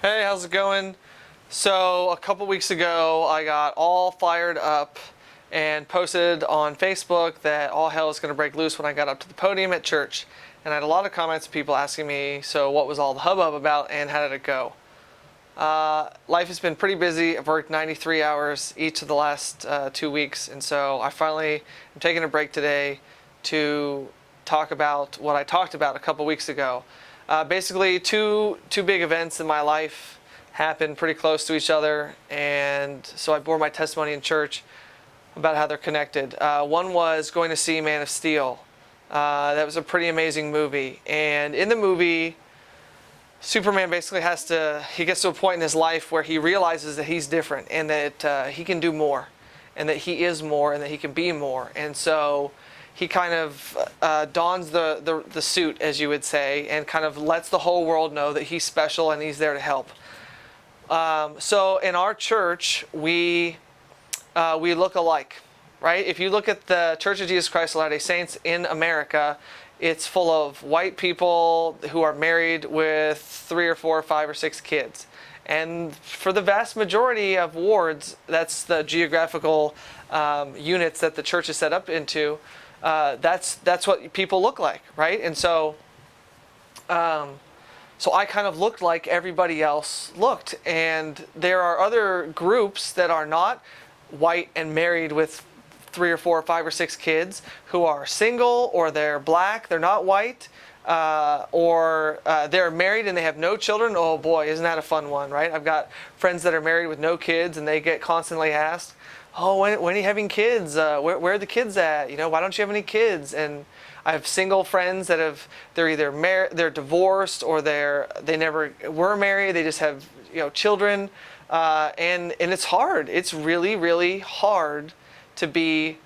Hey, how's it going? So, a couple weeks ago, I got all fired up and posted on Facebook that all hell is going to break loose when I got up to the podium at church. And I had a lot of comments of people asking me, so what was all the hubbub about and how did it go? Life has been pretty busy. I've worked 93 hours each of the last 2 weeks, and so I finally am taking a break today to talk about what I talked about a couple weeks ago. Basically, two big events in my life happened pretty close to each other, and so I bore my testimony in church about how they're connected. One was going to see Man of Steel. That was a pretty amazing movie, and in the movie, Superman basically he gets to a point in his life where he realizes that he's different and that he can do more and that he is more and that he can be more. And so he kind of dons the suit, as you would say, and kind of lets the whole world know that he's special and he's there to help. So in our church, we look alike, right? If you look at the Church of Jesus Christ of Latter-day Saints in America, it's full of white people who are married with 3 or 4 or 5 or 6 kids. And for the vast majority of wards, that's the geographical units that the church is set up into. That's what people look like, right? And so I kind of looked like everybody else looked. And there are other groups that are not white and married with 3 or 4 or 5 or 6 kids who are single, or they're black, they're not white, or they're married and they have no children. Oh boy, isn't that a fun one, right? I've got friends that are married with no kids, and they get constantly asked, oh, when are you having kids? Where are the kids at? Why don't you have any kids? And I have single friends that they're either they're divorced, or they never were married. They just have children, and it's hard. It's really, really hard to be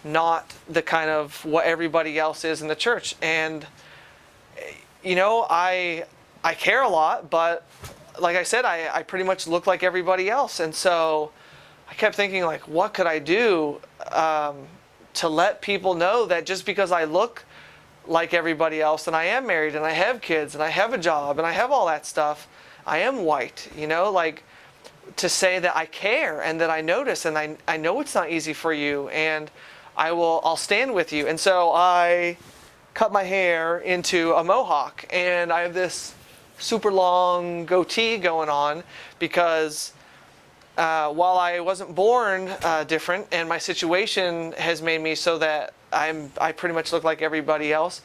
not the kind of what everybody else is in the church. And I care a lot, but like I said, I pretty much look like everybody else. And so I kept thinking, like, what could I do to let people know that just because I look like everybody else, and I am married, and I have kids, and I have a job, and I have all that stuff, I am white, like, to say that I care and that I notice, and I know it's not easy for you, and I'll stand with you. And so I cut my hair into a mohawk, and I have this super long goatee going on because while I wasn't born different, and my situation has made me so that I pretty much look like everybody else,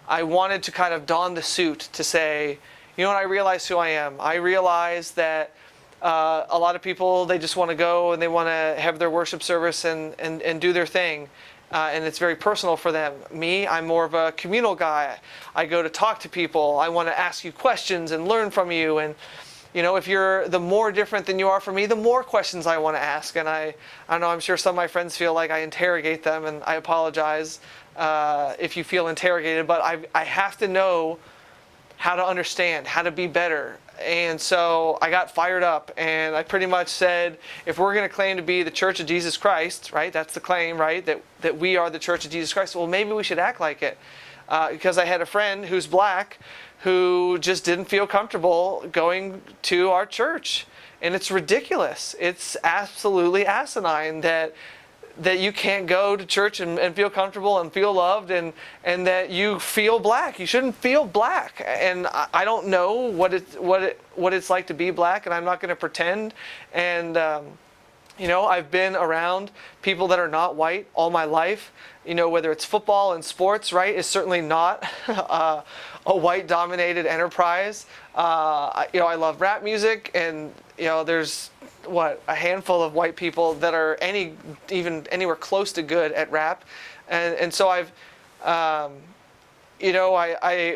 I wanted to kind of don the suit to say, I realize who I am. I realize that a lot of people, they just want to go and they want to have their worship service and do their thing. And it's very personal for them. Me, I'm more of a communal guy. I go to talk to people. I want to ask you questions and learn from you. And, if you're the more different than you are from me, the more questions I want to ask. And I know I'm sure some of my friends feel like I interrogate them, and I apologize if you feel interrogated. But I have to know how to understand, how to be better. And so I got fired up, and I pretty much said, if we're going to claim to be the Church of Jesus Christ, right, that's the claim, right, that we are the Church of Jesus Christ, well, maybe we should act like it. Because I had a friend who's black who just didn't feel comfortable going to our church. And it's ridiculous. It's absolutely asinine that you can't go to church and feel comfortable and feel loved, and that you feel black. You shouldn't feel black. And I don't know what it's like to be black, and I'm not going to pretend. And I've been around people that are not white all my life. Whether it's football and sports, right, is certainly not a white-dominated enterprise. I love rap music, and there's a handful of white people that are even anywhere close to good at rap, and so I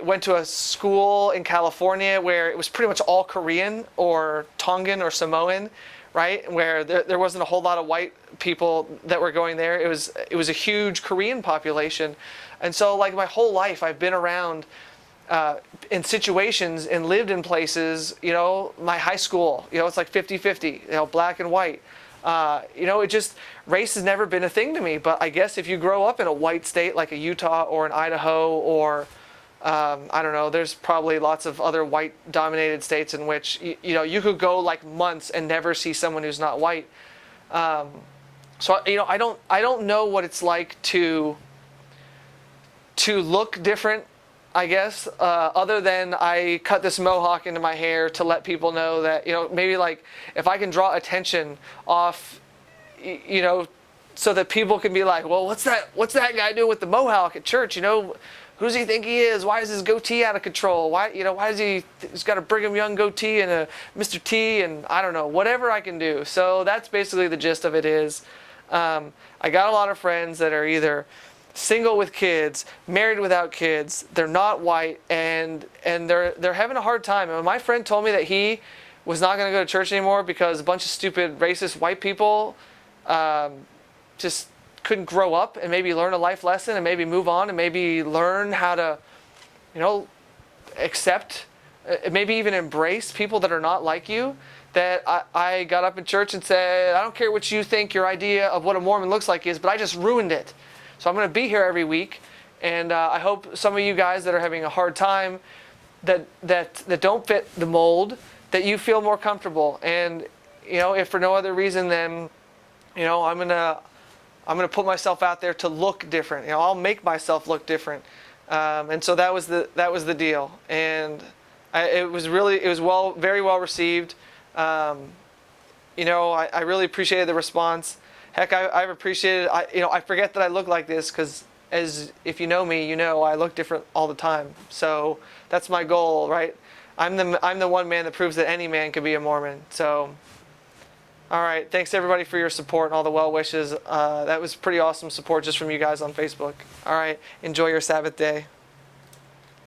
went to a school in California where it was pretty much all Korean or Tongan or Samoan, right? Where there wasn't a whole lot of white people that were going there. It was a huge Korean population, and so like my whole life I've been around in situations and lived in places, my high school, it's like 50-50, black and white. Race has never been a thing to me, but I guess if you grow up in a white state like a Utah or an Idaho or I don't know. There's probably lots of other white-dominated states in which you could go like months and never see someone who's not white. So I don't know what it's like to look different, I guess, other than I cut this mohawk into my hair to let people know that, maybe like if I can draw attention off, so that people can be like, well, what's that guy doing with the mohawk at church? Who does he think he is? Why is his goatee out of control? Why is he's got a Brigham Young goatee and a Mr. T, and I don't know, whatever I can do. So that's basically the gist of it is, I got a lot of friends that are either single with kids, married without kids, they're not white, and they're having a hard time. And my friend told me that he was not going to go to church anymore because a bunch of stupid racist white people just couldn't grow up and maybe learn a life lesson and maybe move on and maybe learn how to, accept, maybe even embrace people that are not like you. That I got up in church and said, I don't care what you think your idea of what a Mormon looks like is, but I just ruined it. So I'm going to be here every week, and I hope some of you guys that are having a hard time, that don't fit the mold, that you feel more comfortable. And if for no other reason than, I'm gonna put myself out there to look different. I'll make myself look different. And so that was the deal. And it was very well received. I really appreciated the response. Heck, I've appreciated. I forget that I look like this because, if you know me, I look different all the time. So that's my goal, right? I'm the one man that proves that any man can be a Mormon. So. All right, thanks everybody for your support and all the well wishes. That was pretty awesome support just from you guys on Facebook. All right, enjoy your Sabbath day.